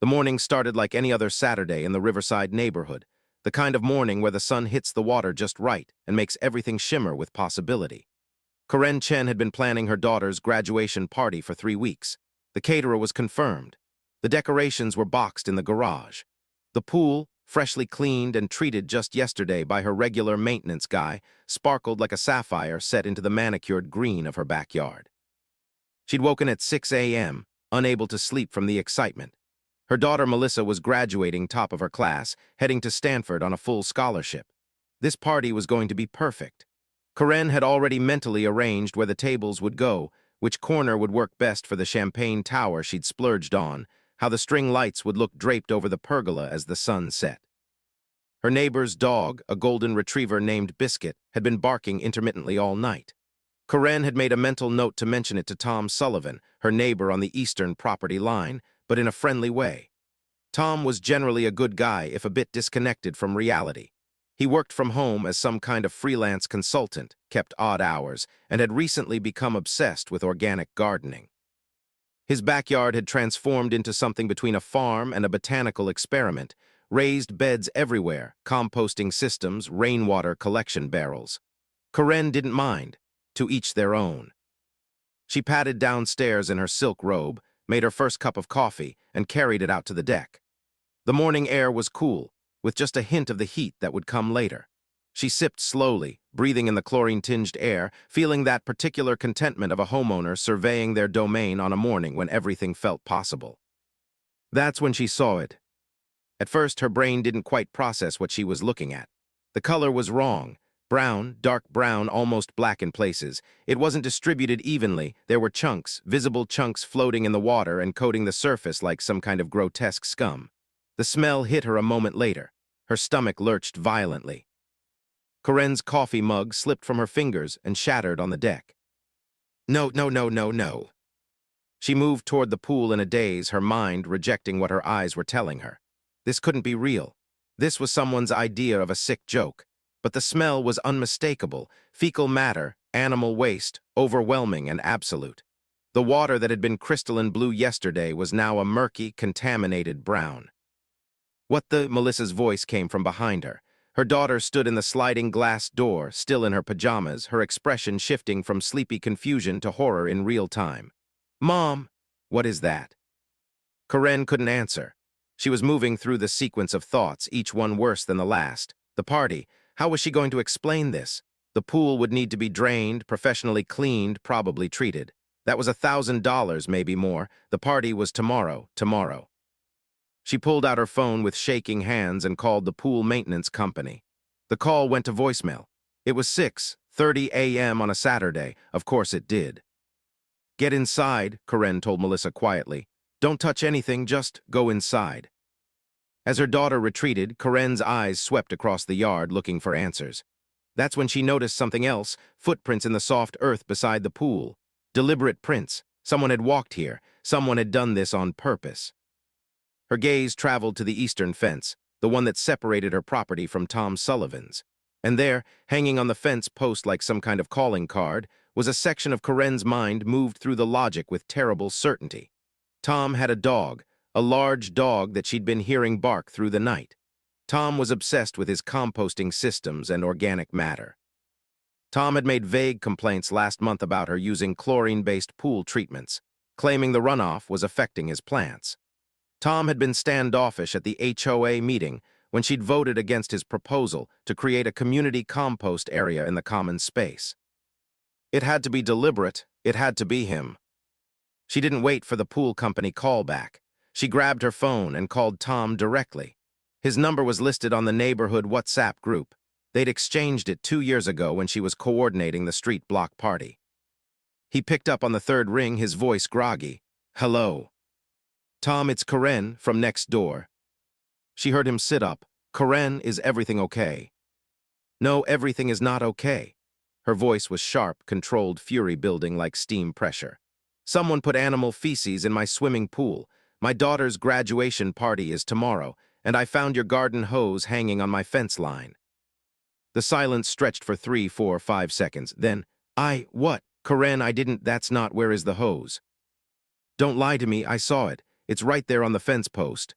The morning started like any other Saturday in the Riverside neighborhood, the kind of morning where the sun hits the water just right and makes everything shimmer with possibility. Karen Chen had been planning her daughter's graduation party for 3 weeks. The caterer was confirmed. The decorations were boxed in the garage. The pool, freshly cleaned and treated just yesterday by her regular maintenance guy, sparkled like a sapphire set into the manicured green of her backyard. She'd woken at 6 a.m., unable to sleep from the excitement. Her daughter Melissa was graduating top of her class, heading to Stanford on a full scholarship. This party was going to be perfect. Karen had already mentally arranged where the tables would go, which corner would work best for the champagne tower she'd splurged on, how the string lights would look draped over the pergola as the sun set. Her neighbor's dog, a golden retriever named Biscuit, had been barking intermittently all night. Karen had made a mental note to mention it to Tom Sullivan, her neighbor on the eastern property line, but in a friendly way. Tom was generally a good guy if a bit disconnected from reality. He worked from home as some kind of freelance consultant, kept odd hours, and had recently become obsessed with organic gardening. His backyard had transformed into something between a farm and a botanical experiment, raised beds everywhere, composting systems, rainwater collection barrels. Karen didn't mind, to each their own. She padded downstairs in her silk robe, made her first cup of coffee, and carried it out to the deck. The morning air was cool, with just a hint of the heat that would come later. She sipped slowly, breathing in the chlorine-tinged air, feeling that particular contentment of a homeowner surveying their domain on a morning when everything felt possible. That's when she saw it. At first, her brain didn't quite process what she was looking at. The color was wrong. Brown, dark brown, almost black in places. It wasn't distributed evenly. There were chunks, visible chunks floating in the water and coating the surface like some kind of grotesque scum. The smell hit her a moment later. Her stomach lurched violently. Karen's coffee mug slipped from her fingers and shattered on the deck. No, no, no, no, no. She moved toward the pool in a daze, her mind rejecting what her eyes were telling her. This couldn't be real. This was someone's idea of a sick joke. But the smell was unmistakable, fecal matter, animal waste, overwhelming and absolute. The water that had been crystalline blue yesterday was now a murky, contaminated brown. What the? Melissa's voice came from behind her. Her daughter stood in the sliding glass door, still in her pajamas, her expression shifting from sleepy confusion to horror in real time. Mom! What is that? Karen couldn't answer. She was moving through the sequence of thoughts, each one worse than the last. The party. How was she going to explain this? The pool would need to be drained, professionally cleaned, probably treated. That was $1,000, maybe more. The party was tomorrow. She pulled out her phone with shaking hands and called the pool maintenance company. The call went to voicemail. It was 6:30 a.m. on a Saturday. Of course it did. Get inside, Karen told Melissa quietly. Don't touch anything, just go inside. As her daughter retreated, Karen's eyes swept across the yard looking for answers. That's when she noticed something else, footprints in the soft earth beside the pool. Deliberate prints. Someone had walked here. Someone had done this on purpose. Her gaze traveled to the eastern fence, the one that separated her property from Tom Sullivan's. And there, hanging on the fence post like some kind of calling card, was a section of Karen's mind moved through the logic with terrible certainty. Tom had a dog. A large dog that she'd been hearing bark through the night. Tom was obsessed with his composting systems and organic matter. Tom had made vague complaints last month about her using chlorine-based pool treatments, claiming the runoff was affecting his plants. Tom had been standoffish at the HOA meeting when she'd voted against his proposal to create a community compost area in the common space. It had to be deliberate. It had to be him. She didn't wait for the pool company callback. She grabbed her phone and called Tom directly. His number was listed on the neighborhood WhatsApp group. They'd exchanged it 2 years ago when she was coordinating the street block party. He picked up on the third ring, his voice groggy. Hello. Tom, it's Karen from next door. She heard him sit up. Karen, is everything okay? No, everything is not okay. Her voice was sharp, controlled fury building like steam pressure. Someone put animal feces in my swimming pool. My daughter's graduation party is tomorrow, and I found your garden hose hanging on my fence line. The silence stretched for 3, 4, 5 seconds. Then, what? Karen, I didn't, that's not, where is the hose? Don't lie to me, I saw it. It's right there on the fence post.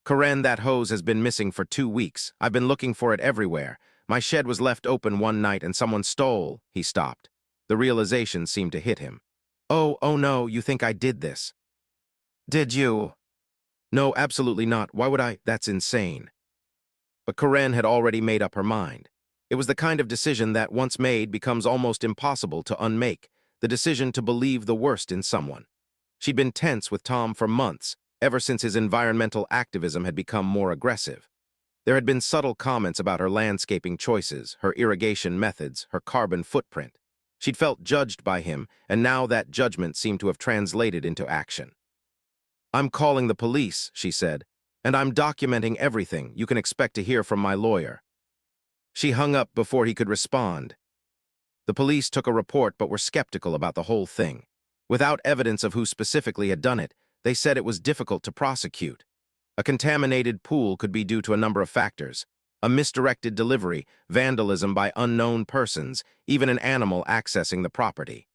Karen, that hose has been missing for 2 weeks. I've been looking for it everywhere. My shed was left open one night and someone stole. He stopped. The realization seemed to hit him. Oh no, you think I did this? Did you? No, absolutely not. Why would I? That's insane. But Karen had already made up her mind. It was the kind of decision that, once made, becomes almost impossible to unmake, the decision to believe the worst in someone. She'd been tense with Tom for months, ever since his environmental activism had become more aggressive. There had been subtle comments about her landscaping choices, her irrigation methods, her carbon footprint. She'd felt judged by him, and now that judgment seemed to have translated into action. I'm calling the police, she said, and I'm documenting everything. You can expect to hear from my lawyer. She hung up before he could respond. The police took a report but were skeptical about the whole thing. Without evidence of who specifically had done it, they said it was difficult to prosecute. A contaminated pool could be due to a number of factors: a misdirected delivery, vandalism by unknown persons, even an animal accessing the property.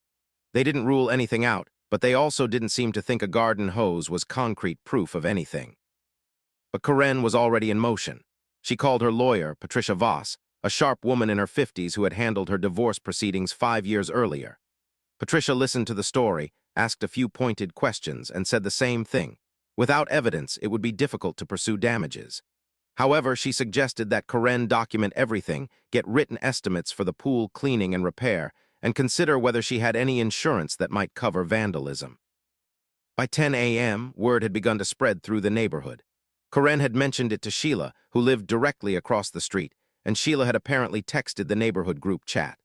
They didn't rule anything out, but they also didn't seem to think a garden hose was concrete proof of anything. But Karen was already in motion. She called her lawyer, Patricia Voss, a sharp woman in her 50s who had handled her divorce proceedings 5 years earlier. Patricia listened to the story, asked a few pointed questions, and said the same thing. Without evidence, it would be difficult to pursue damages. However, she suggested that Karen document everything, get written estimates for the pool cleaning and repair, and consider whether she had any insurance that might cover vandalism. By 10 a.m., word had begun to spread through the neighborhood. Karen had mentioned it to Sheila, who lived directly across the street, and Sheila had apparently texted the neighborhood group chat.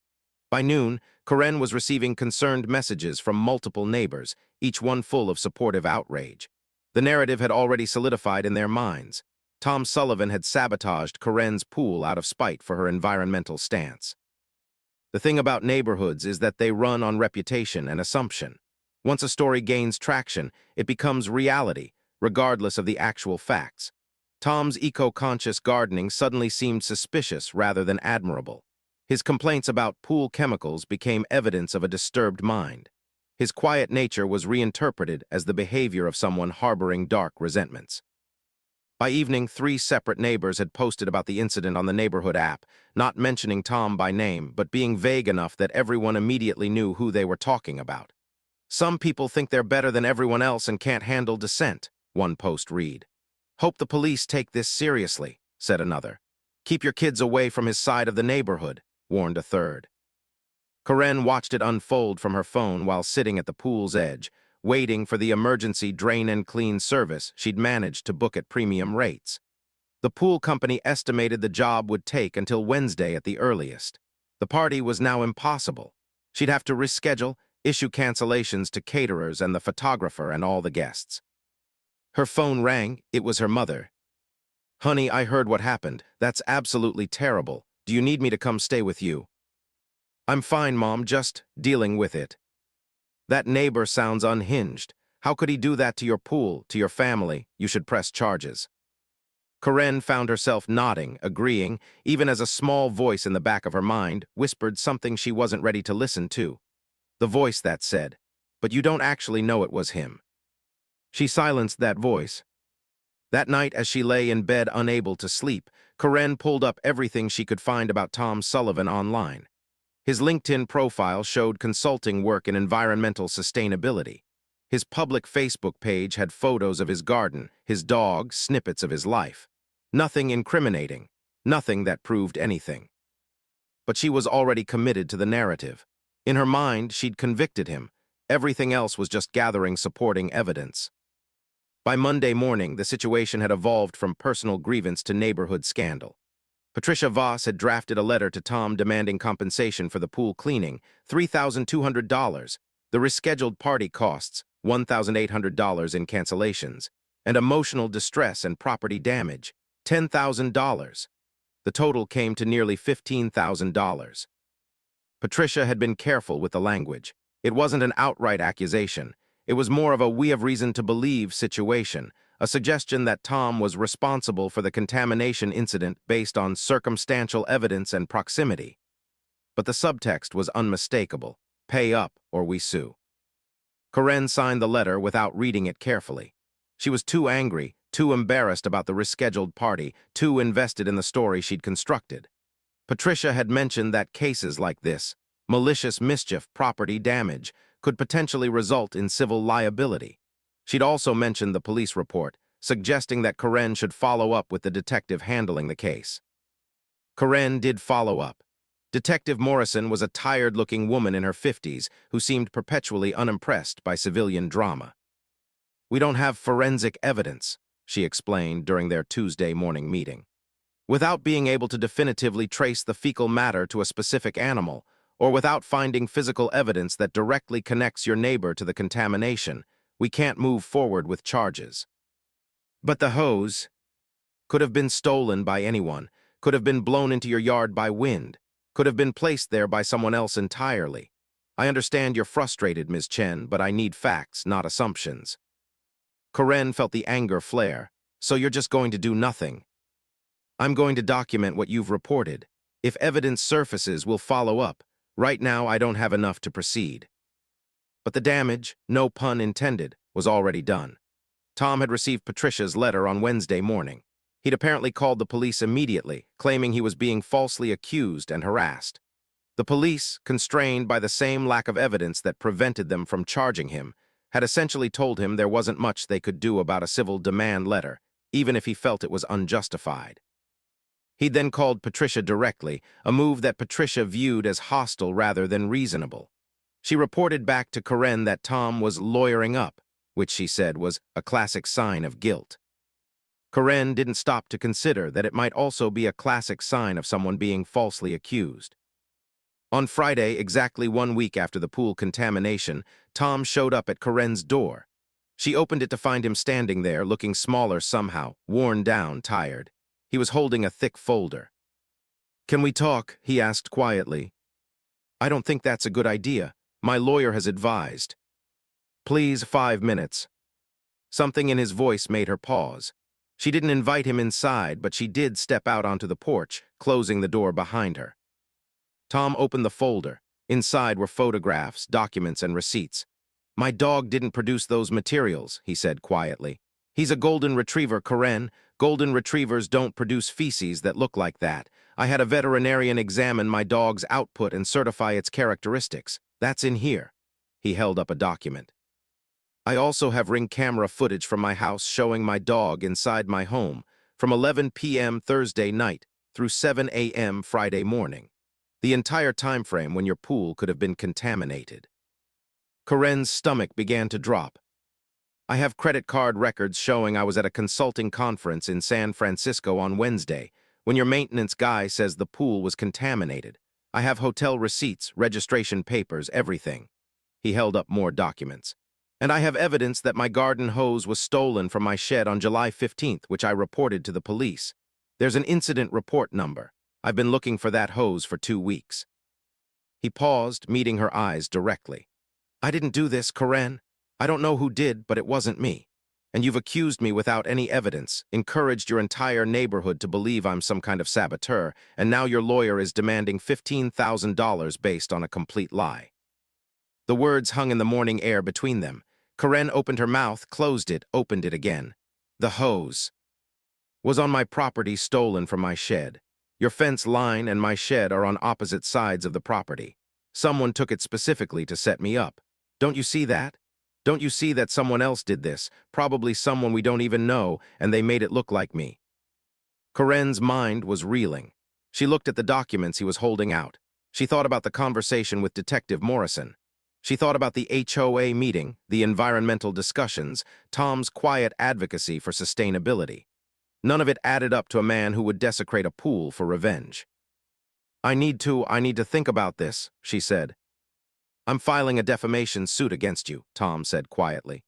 By noon, Karen was receiving concerned messages from multiple neighbors, each one full of supportive outrage. The narrative had already solidified in their minds. Tom Sullivan had sabotaged Karen's pool out of spite for her environmental stance. The thing about neighborhoods is that they run on reputation and assumption. Once a story gains traction, it becomes reality, regardless of the actual facts. Tom's eco-conscious gardening suddenly seemed suspicious rather than admirable. His complaints about pool chemicals became evidence of a disturbed mind. His quiet nature was reinterpreted as the behavior of someone harboring dark resentments. By evening, 3 separate neighbors had posted about the incident on the neighborhood app, not mentioning Tom by name, but being vague enough that everyone immediately knew who they were talking about. Some people think they're better than everyone else and can't handle dissent, one post read. Hope the police take this seriously, said another. Keep your kids away from his side of the neighborhood, warned a third. Karen watched it unfold from her phone while sitting at the pool's edge, waiting for the emergency drain and clean service she'd managed to book at premium rates. The pool company estimated the job would take until Wednesday at the earliest. The party was now impossible. She'd have to reschedule, issue cancellations to caterers and the photographer and all the guests. Her phone rang. It was her mother. Honey, I heard what happened. That's absolutely terrible. Do you need me to come stay with you? I'm fine, Mom, just dealing with it. That neighbor sounds unhinged. How could he do that to your pool, to your family? You should press charges. Karen found herself nodding, agreeing, even as a small voice in the back of her mind whispered something she wasn't ready to listen to. The voice that said, "But you don't actually know it was him." She silenced that voice. That night, as she lay in bed unable to sleep, Karen pulled up everything she could find about Tom Sullivan online. His LinkedIn profile showed consulting work in environmental sustainability. His public Facebook page had photos of his garden, his dog, snippets of his life. Nothing incriminating, nothing that proved anything. But she was already committed to the narrative. In her mind, she'd convicted him. Everything else was just gathering supporting evidence. By Monday morning, the situation had evolved from personal grievance to neighborhood scandal. Patricia Voss had drafted a letter to Tom demanding compensation for the pool cleaning, $3,200, the rescheduled party costs, $1,800 in cancellations, and emotional distress and property damage, $10,000. The total came to nearly $15,000. Patricia had been careful with the language. It wasn't an outright accusation. It was more of a "we have reason to believe" situation, a suggestion that Tom was responsible for the contamination incident based on circumstantial evidence and proximity. But the subtext was unmistakable: pay up or we sue. Karen signed the letter without reading it carefully. She was too angry, too embarrassed about the rescheduled party, too invested in the story she'd constructed. Patricia had mentioned that cases like this, malicious mischief, property damage, could potentially result in civil liability. She'd also mentioned the police report, suggesting that Karen should follow up with the detective handling the case. Karen did follow up. Detective Morrison was a tired-looking woman in her 50s who seemed perpetually unimpressed by civilian drama. "We don't have forensic evidence," she explained during their Tuesday morning meeting. "Without being able to definitively trace the fecal matter to a specific animal, or without finding physical evidence that directly connects your neighbor to the contamination, we can't move forward with charges." "But the hose could have been stolen by anyone, could have been blown into your yard by wind, could have been placed there by someone else entirely. I understand you're frustrated, Ms. Chen, but I need facts, not assumptions." Karen felt the anger flare. "So you're just going to do nothing?" "I'm going to document what you've reported. If evidence surfaces, we'll follow up. Right now, I don't have enough to proceed." But the damage, no pun intended, was already done. Tom had received Patricia's letter on Wednesday morning. He'd apparently called the police immediately, claiming he was being falsely accused and harassed. The police, constrained by the same lack of evidence that prevented them from charging him, had essentially told him there wasn't much they could do about a civil demand letter, even if he felt it was unjustified. He'd then called Patricia directly, a move that Patricia viewed as hostile rather than reasonable. She reported back to Karen that Tom was lawyering up, which she said was a classic sign of guilt. Karen didn't stop to consider that it might also be a classic sign of someone being falsely accused. On Friday, exactly 1 week after the pool contamination, Tom showed up at Karen's door. She opened it to find him standing there, looking smaller somehow, worn down, tired. He was holding a thick folder. "Can we talk?" he asked quietly. "I don't think that's a good idea. My lawyer has advised." "Please, 5 minutes." Something in his voice made her pause. She didn't invite him inside, but she did step out onto the porch, closing the door behind her. Tom opened the folder. Inside were photographs, documents, and receipts. "My dog didn't produce those materials," he said quietly. "He's a golden retriever, Karen. Golden retrievers don't produce feces that look like that. I had a veterinarian examine my dog's output and certify its characteristics. That's in here." He held up a document. "I also have Ring camera footage from my house showing my dog inside my home from 11 p.m. Thursday night through 7 a.m. Friday morning. The entire time frame when your pool could have been contaminated." Karen's stomach began to drop. "I have credit card records showing I was at a consulting conference in San Francisco on Wednesday when your maintenance guy says the pool was contaminated. I have hotel receipts, registration papers, everything." He held up more documents. "And I have evidence that my garden hose was stolen from my shed on July 15th, which I reported to the police. There's an incident report number. I've been looking for that hose for 2 weeks." He paused, meeting her eyes directly. "I didn't do this, Karen. I don't know who did, but it wasn't me. And you've accused me without any evidence, encouraged your entire neighborhood to believe I'm some kind of saboteur, and now your lawyer is demanding $15,000 based on a complete lie." The words hung in the morning air between them. Karen opened her mouth, closed it, opened it again. "The hose was on my property, stolen from my shed. Your fence line and my shed are on opposite sides of the property. Someone took it specifically to set me up. Don't you see that? Don't you see that someone else did this, probably someone we don't even know, and they made it look like me?" Karen's mind was reeling. She looked at the documents he was holding out. She thought about the conversation with Detective Morrison. She thought about the HOA meeting, the environmental discussions, Tom's quiet advocacy for sustainability. None of it added up to a man who would desecrate a pool for revenge. I need to think about this," she said. "I'm filing a defamation suit against you," Tom said quietly.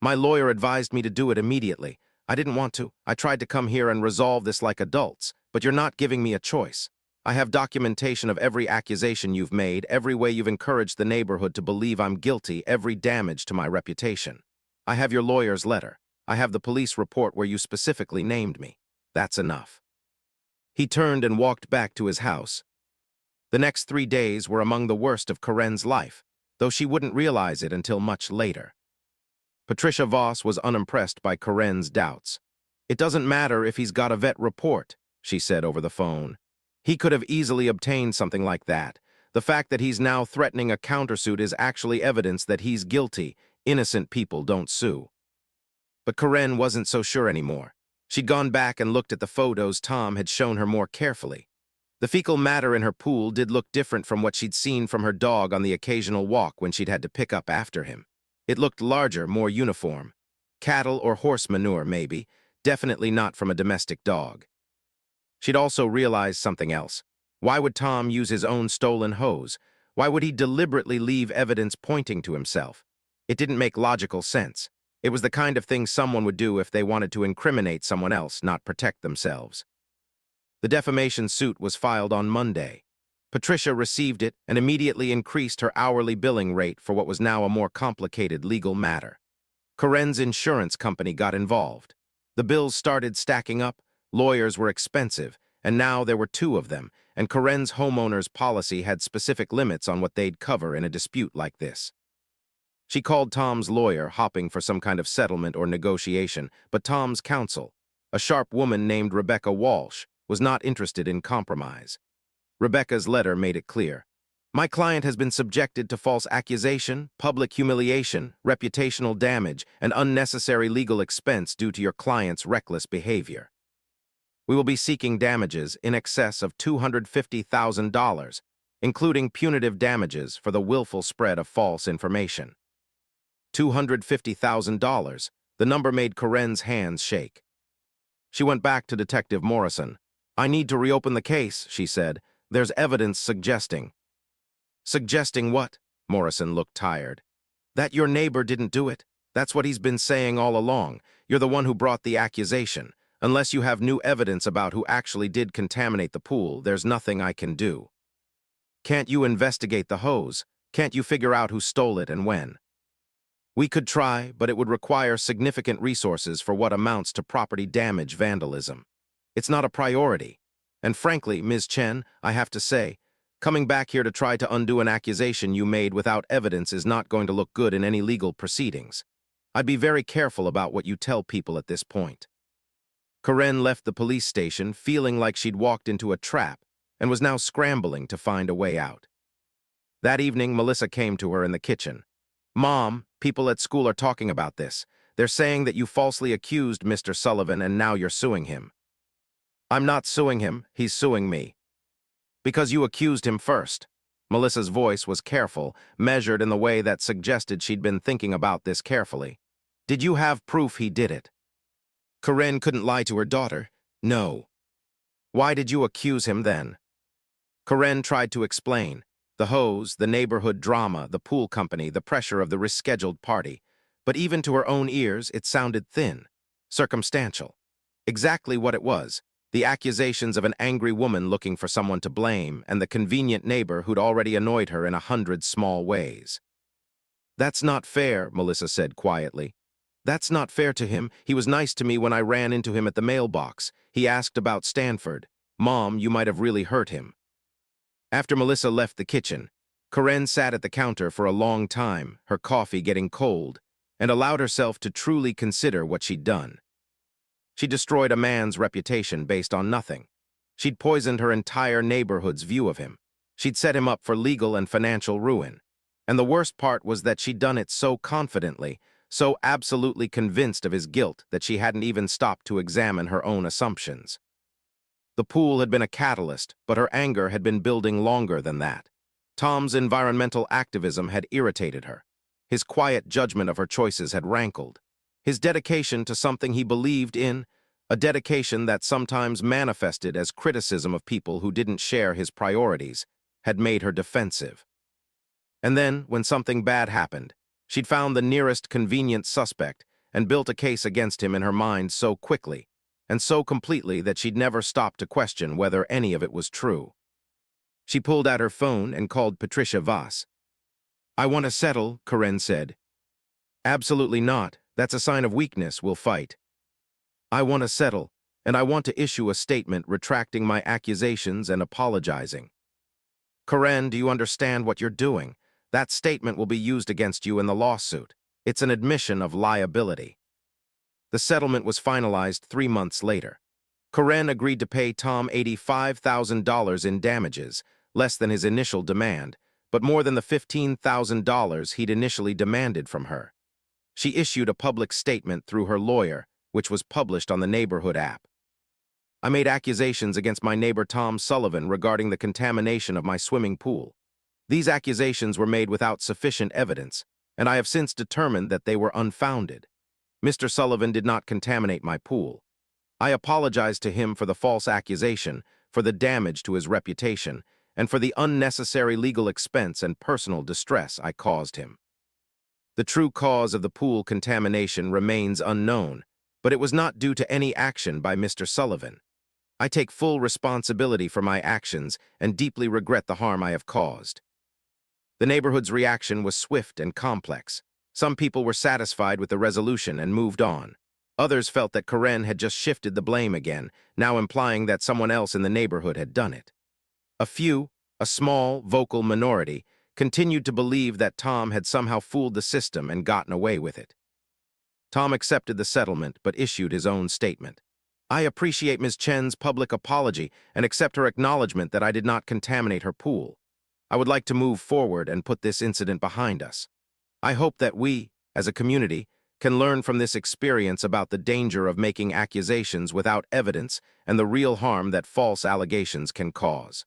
"My lawyer advised me to do it immediately. I didn't want to. I tried to come here and resolve this like adults, but you're not giving me a choice. I have documentation of every accusation you've made, every way you've encouraged the neighborhood to believe I'm guilty, every damage to my reputation. I have your lawyer's letter. I have the police report where you specifically named me. That's enough." He turned and walked back to his house. The next 3 days were among the worst of Karen's life, though she wouldn't realize it until much later. Patricia Voss was unimpressed by Karen's doubts. "It doesn't matter if he's got a vet report," she said over the phone. "He could have easily obtained something like that. The fact that he's now threatening a countersuit is actually evidence that he's guilty. Innocent people don't sue." But Karen wasn't so sure anymore. She'd gone back and looked at the photos Tom had shown her more carefully. The fecal matter in her pool did look different from what she'd seen from her dog on the occasional walk when she'd had to pick up after him. It looked larger, more uniform. Cattle or horse manure, maybe. Definitely not from a domestic dog. She'd also realized something else. Why would Tom use his own stolen hose? Why would he deliberately leave evidence pointing to himself? It didn't make logical sense. It was the kind of thing someone would do if they wanted to incriminate someone else, not protect themselves. The defamation suit was filed on Monday. Patricia received it and immediately increased her hourly billing rate for what was now a more complicated legal matter. Karen's insurance company got involved. The bills started stacking up, lawyers were expensive, and now there were two of them, and Karen's homeowner's policy had specific limits on what they'd cover in a dispute like this. She called Tom's lawyer, hoping for some kind of settlement or negotiation, but Tom's counsel, a sharp woman named Rebecca Walsh, was not interested in compromise. Rebecca's letter made it clear. "My client has been subjected to false accusation, public humiliation, reputational damage, and unnecessary legal expense due to your client's reckless behavior. We will be seeking damages in excess of $250,000, including punitive damages for the willful spread of false information." $250,000. The number made Karen's hands shake. She went back to Detective Morrison. "I need to reopen the case," she said. "There's evidence suggesting." "Suggesting what?" Morrison looked tired. "That your neighbor didn't do it. That's what he's been saying all along. You're the one who brought the accusation. Unless you have new evidence about who actually did contaminate the pool, there's nothing I can do." "Can't you investigate the hose? Can't you figure out who stole it and when?" "We could try, but it would require significant resources for what amounts to property damage vandalism. It's not a priority. And frankly, Ms. Chen, I have to say, coming back here to try to undo an accusation you made without evidence is not going to look good in any legal proceedings. I'd be very careful about what you tell people at this point." Karen left the police station feeling like she'd walked into a trap and was now scrambling to find a way out. That evening, Melissa came to her in the kitchen. "Mom, people at school are talking about this. They're saying that you falsely accused Mr. Sullivan and now you're suing him." "I'm not suing him, he's suing me." "Because you accused him first." Melissa's voice was careful, measured in the way that suggested she'd been thinking about this carefully. "Did you have proof he did it?" Karen couldn't lie to her daughter. "No." "Why did you accuse him then?" Karen tried to explain. The hose, the neighborhood drama, the pool company, the pressure of the rescheduled party. But even to her own ears, it sounded thin, circumstantial. Exactly what it was. The accusations of an angry woman looking for someone to blame, and the convenient neighbor who'd already annoyed her in 100 small ways. "That's not fair," Melissa said quietly. "That's not fair to him. He was nice to me when I ran into him at the mailbox. He asked about Stanford. Mom, you might have really hurt him." After Melissa left the kitchen, Karen sat at the counter for a long time, her coffee getting cold, and allowed herself to truly consider what she'd done. She destroyed a man's reputation based on nothing. She'd poisoned her entire neighborhood's view of him. She'd set him up for legal and financial ruin. And the worst part was that she'd done it so confidently, so absolutely convinced of his guilt that she hadn't even stopped to examine her own assumptions. The pool had been a catalyst, but her anger had been building longer than that. Tom's environmental activism had irritated her. His quiet judgment of her choices had rankled. His dedication to something he believed in, a dedication that sometimes manifested as criticism of people who didn't share his priorities, had made her defensive. And then, when something bad happened, she'd found the nearest convenient suspect and built a case against him in her mind so quickly and so completely that she'd never stopped to question whether any of it was true. She pulled out her phone and called Patricia Voss. "I want to settle," Karen said. "Absolutely not. That's a sign of weakness. We'll fight." "I want to settle, and I want to issue a statement retracting my accusations and apologizing." "Karen, do you understand what you're doing? That statement will be used against you in the lawsuit." It's an admission of liability. The settlement was finalized 3 months later. Corinne agreed to pay Tom $85,000 in damages, less than his initial demand, but more than the $15,000 he'd initially demanded from her. She issued a public statement through her lawyer, which was published on the neighborhood app. I made accusations against my neighbor Tom Sullivan regarding the contamination of my swimming pool. These accusations were made without sufficient evidence, and I have since determined that they were unfounded. Mr. Sullivan did not contaminate my pool. I apologized to him for the false accusation, for the damage to his reputation, and for the unnecessary legal expense and personal distress I caused him. The true cause of the pool contamination remains unknown, but it was not due to any action by Mr. Sullivan. I take full responsibility for my actions and deeply regret the harm I have caused. The neighborhood's reaction was swift and complex. Some people were satisfied with the resolution and moved on. Others felt that Corinne had just shifted the blame again, now implying that someone else in the neighborhood had done it. A few, a small, vocal minority, continued to believe that Tom had somehow fooled the system and gotten away with it. Tom accepted the settlement but issued his own statement. I appreciate Ms. Chen's public apology and accept her acknowledgement that I did not contaminate her pool. I would like to move forward and put this incident behind us. I hope that we, as a community, can learn from this experience about the danger of making accusations without evidence and the real harm that false allegations can cause.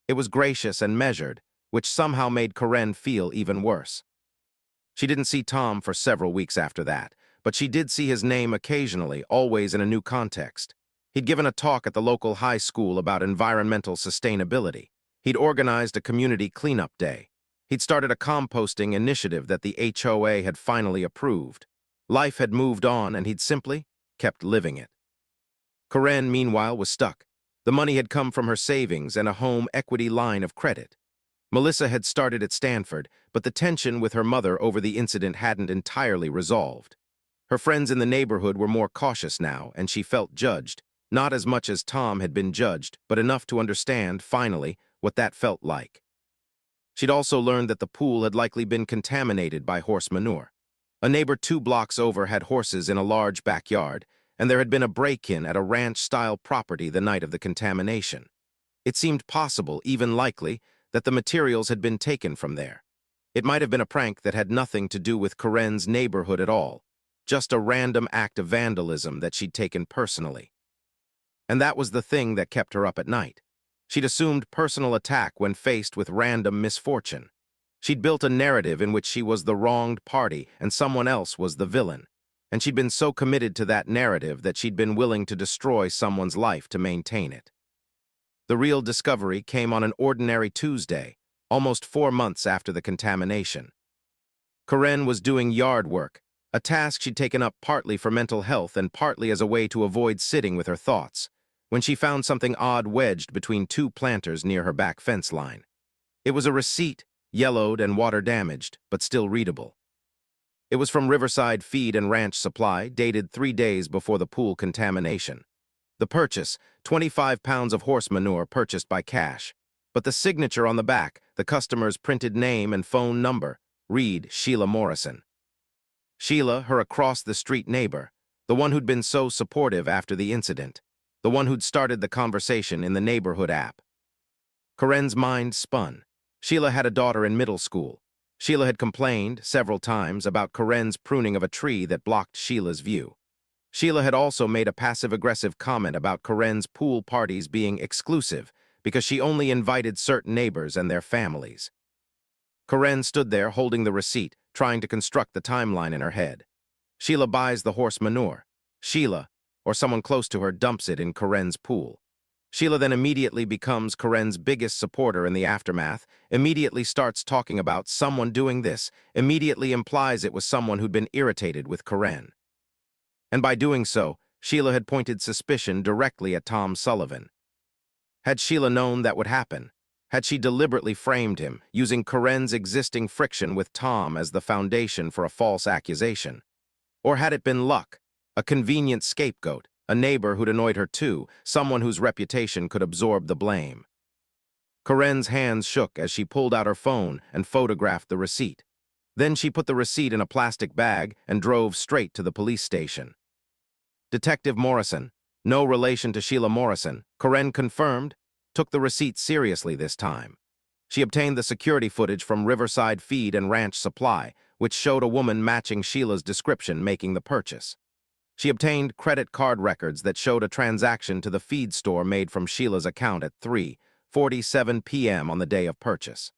It was gracious and measured, which somehow made Corinne feel even worse. She didn't see Tom for several weeks after that, but she did see his name occasionally, always in a new context. He'd given a talk at the local high school about environmental sustainability. He'd organized a community cleanup day. He'd started a composting initiative that the HOA had finally approved. Life had moved on, and he'd simply kept living it. Corinne, meanwhile, was stuck. The money had come from her savings and a home equity line of credit. Melissa had started at Stanford, but the tension with her mother over the incident hadn't entirely resolved. Her friends in the neighborhood were more cautious now, and she felt judged, not as much as Tom had been judged, but enough to understand, finally, what that felt like. She'd also learned that the pool had likely been contaminated by horse manure. A neighbor 2 blocks over had horses in a large backyard, and there had been a break-in at a ranch-style property the night of the contamination. It seemed possible, even likely, that the materials had been taken from there. It might have been a prank that had nothing to do with Corinne's neighborhood at all, just a random act of vandalism that she'd taken personally. And that was the thing that kept her up at night. She'd assumed personal attack when faced with random misfortune. She'd built a narrative in which she was the wronged party and someone else was the villain. And she'd been so committed to that narrative that she'd been willing to destroy someone's life to maintain it. The real discovery came on an ordinary Tuesday, almost 4 months after the contamination. Corinne was doing yard work, a task she'd taken up partly for mental health and partly as a way to avoid sitting with her thoughts, when she found something odd wedged between 2 planters near her back fence line. It was a receipt, yellowed and water-damaged, but still readable. It was from Riverside Feed and Ranch Supply, dated 3 days before the pool contamination. The purchase, 25 pounds of horse manure purchased by cash. But the signature on the back, the customer's printed name and phone number, read Sheila Morrison. Sheila, her across-the-street neighbor, the one who'd been so supportive after the incident, the one who'd started the conversation in the neighborhood app. Corinne's mind spun. Sheila had a daughter in middle school. Sheila had complained, several times, about Corinne's pruning of a tree that blocked Sheila's view. Sheila had also made a passive-aggressive comment about Corinne's pool parties being exclusive because she only invited certain neighbors and their families. Corinne stood there holding the receipt, trying to construct the timeline in her head. Sheila buys the horse manure. Sheila, or someone close to her, dumps it in Corinne's pool. Sheila then immediately becomes Corinne's biggest supporter in the aftermath, immediately starts talking about someone doing this, immediately implies it was someone who'd been irritated with Corinne. And by doing so, Sheila had pointed suspicion directly at Tom Sullivan. Had Sheila known that would happen? Had she deliberately framed him, using Corinne's existing friction with Tom as the foundation for a false accusation? Or had it been luck, a convenient scapegoat, a neighbor who'd annoyed her too, someone whose reputation could absorb the blame? Corinne's hands shook as she pulled out her phone and photographed the receipt. Then she put the receipt in a plastic bag and drove straight to the police station. Detective Morrison, no relation to Sheila Morrison, Corinne confirmed, took the receipt seriously this time. She obtained the security footage from Riverside Feed and Ranch Supply, which showed a woman matching Sheila's description making the purchase. She obtained credit card records that showed a transaction to the feed store made from Sheila's account at 3:47 p.m. on the day of purchase.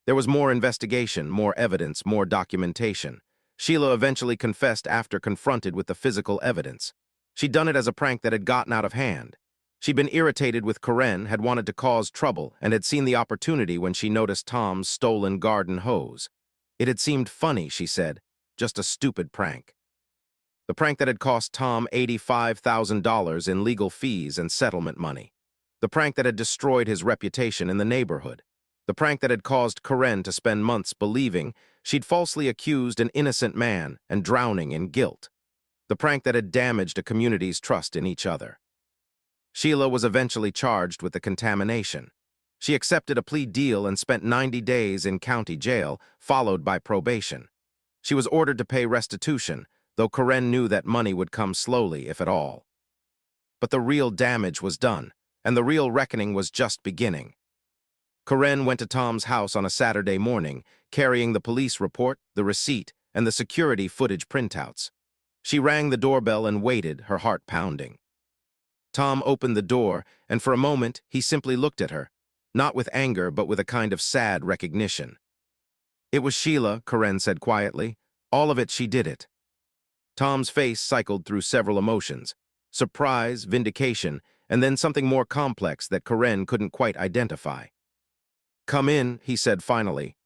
There was more investigation, more evidence, more documentation. Sheila eventually confessed after confronted with the physical evidence. She'd done it as a prank that had gotten out of hand. She'd been irritated with Corinne, had wanted to cause trouble, and had seen the opportunity when she noticed Tom's stolen garden hose. It had seemed funny, she said, just a stupid prank. The prank that had cost Tom $85,000 in legal fees and settlement money. The prank that had destroyed his reputation in the neighborhood. The prank that had caused Corinne to spend months believing she'd falsely accused an innocent man and drowning in guilt. The prank that had damaged a community's trust in each other. Sheila was eventually charged with the contamination. She accepted a plea deal and spent 90 days in county jail, followed by probation. She was ordered to pay restitution, though Corinne knew that money would come slowly, if at all. But the real damage was done, and the real reckoning was just beginning. Corinne went to Tom's house on a Saturday morning, carrying the police report, the receipt, and the security footage printouts. She rang the doorbell and waited, her heart pounding. Tom opened the door, and for a moment, he simply looked at her, not with anger, but with a kind of sad recognition. "It was Sheila," Corinne said quietly. "All of it, she did it." Tom's face cycled through several emotions: surprise, vindication, and then something more complex that Corinne couldn't quite identify. "Come in," he said finally.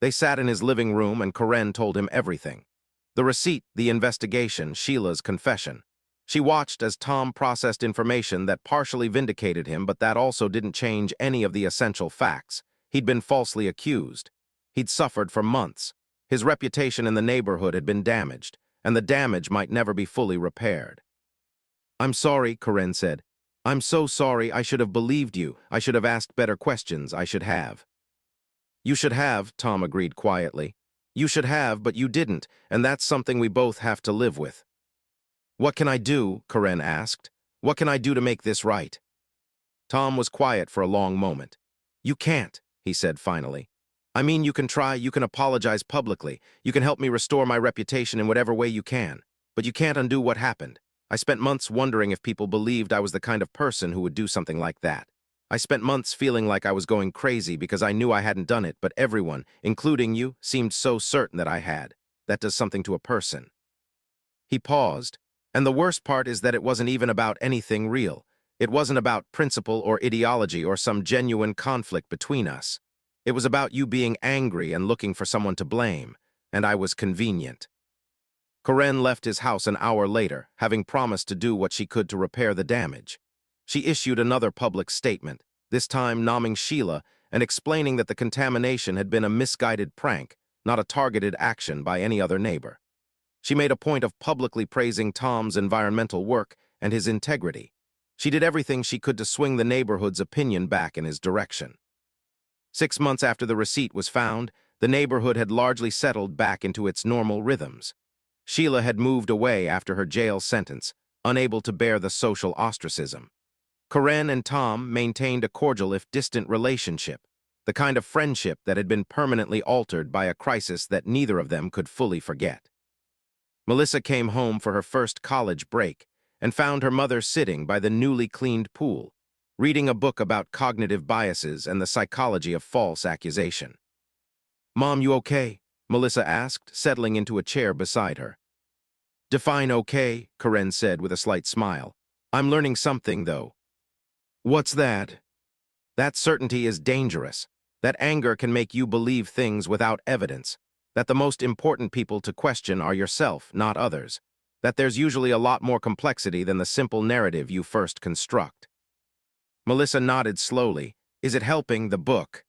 They sat in his living room and Corinne told him everything. The receipt, the investigation, Sheila's confession. She watched as Tom processed information that partially vindicated him, but that also didn't change any of the essential facts. He'd been falsely accused. He'd suffered for months. His reputation in the neighborhood had been damaged, and the damage might never be fully repaired. "I'm sorry," Corinne said. "I'm so sorry. I should have believed you. I should have asked better questions. I should have." "You should have," Tom agreed quietly. "You should have, but you didn't, and that's something we both have to live with." "What can I do?" Corinne asked. "What can I do to make this right?" Tom was quiet for a long moment. "You can't," he said finally. "I mean, you can try, you can apologize publicly, you can help me restore my reputation in whatever way you can, but you can't undo what happened. I spent months wondering if people believed I was the kind of person who would do something like that. I spent months feeling like I was going crazy because I knew I hadn't done it, but everyone, including you, seemed so certain that I had. That does something to a person." He paused. And the worst part is that it wasn't even about anything real. It wasn't about principle or ideology or some genuine conflict between us. It was about you being angry and looking for someone to blame, and I was convenient. Corinne left his house an hour later, having promised to do what she could to repair the damage. She issued another public statement, this time naming Sheila and explaining that the contamination had been a misguided prank, not a targeted action by any other neighbor. She made a point of publicly praising Tom's environmental work and his integrity. She did everything she could to swing the neighborhood's opinion back in his direction. 6 months after the receipt was found, the neighborhood had largely settled back into its normal rhythms. Sheila had moved away after her jail sentence, unable to bear the social ostracism. Corinne and Tom maintained a cordial if distant relationship, the kind of friendship that had been permanently altered by a crisis that neither of them could fully forget. Melissa came home for her first college break and found her mother sitting by the newly cleaned pool, reading a book about cognitive biases and the psychology of false accusation. "Mom, you okay?" Melissa asked, settling into a chair beside her. "Define okay," Corinne said with a slight smile. "I'm learning something, though." "What's that?" "That certainty is dangerous. That anger can make you believe things without evidence. That the most important people to question are yourself, not others. That there's usually a lot more complexity than the simple narrative you first construct." Melissa nodded slowly. "Is it helping, the book?"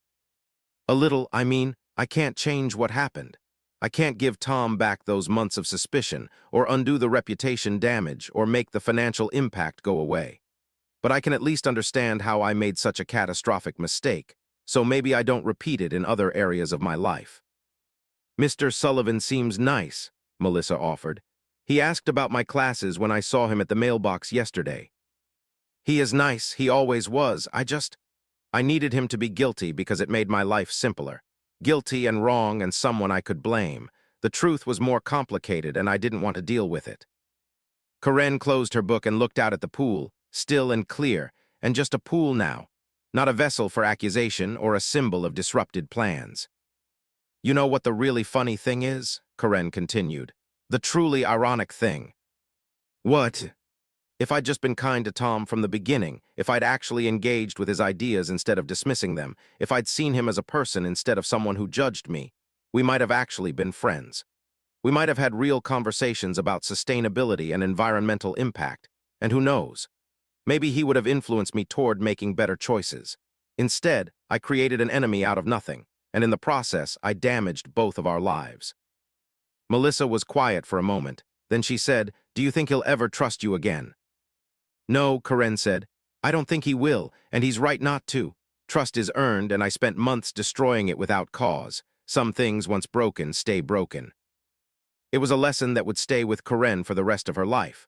"A little. I mean, I can't change what happened. I can't give Tom back those months of suspicion, or undo the reputation damage, or make the financial impact go away. But I can at least understand how I made such a catastrophic mistake, so maybe I don't repeat it in other areas of my life." "Mr. Sullivan seems nice," Melissa offered. "He asked about my classes when I saw him at the mailbox yesterday." "He is nice, he always was. I needed him to be guilty because it made my life simpler. Guilty and wrong and someone I could blame. The truth was more complicated and I didn't want to deal with it." Karen closed her book and looked out at the pool, still and clear, and just a pool now, not a vessel for accusation or a symbol of disrupted plans. "You know what the really funny thing is?" Karen continued. "The truly ironic thing." "What?" "If I'd just been kind to Tom from the beginning, if I'd actually engaged with his ideas instead of dismissing them, if I'd seen him as a person instead of someone who judged me, we might have actually been friends. We might have had real conversations about sustainability and environmental impact, and who knows, maybe he would have influenced me toward making better choices. Instead, I created an enemy out of nothing, and in the process, I damaged both of our lives." Melissa was quiet for a moment. Then she said, "Do you think he'll ever trust you again?" "No," Karen said. "I don't think he will, and he's right not to. Trust is earned, and I spent months destroying it without cause. Some things, once broken, stay broken." It was a lesson that would stay with Karen for the rest of her life.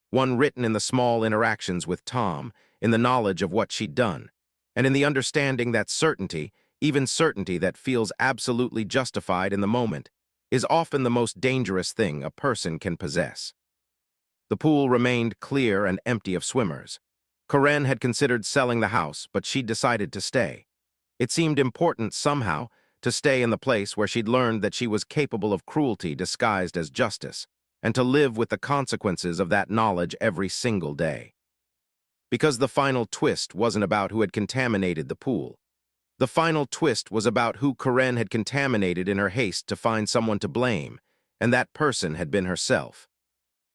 One written in the small interactions with Tom, in the knowledge of what she'd done, and in the understanding that certainty, even certainty that feels absolutely justified in the moment, is often the most dangerous thing a person can possess. The pool remained clear and empty of swimmers. Karen had considered selling the house, but she'd decided to stay. It seemed important somehow to stay in the place where she'd learned that she was capable of cruelty disguised as justice, and to live with the consequences of that knowledge every single day. Because the final twist wasn't about who had contaminated the pool. The final twist was about who Karen had contaminated in her haste to find someone to blame, and that person had been herself.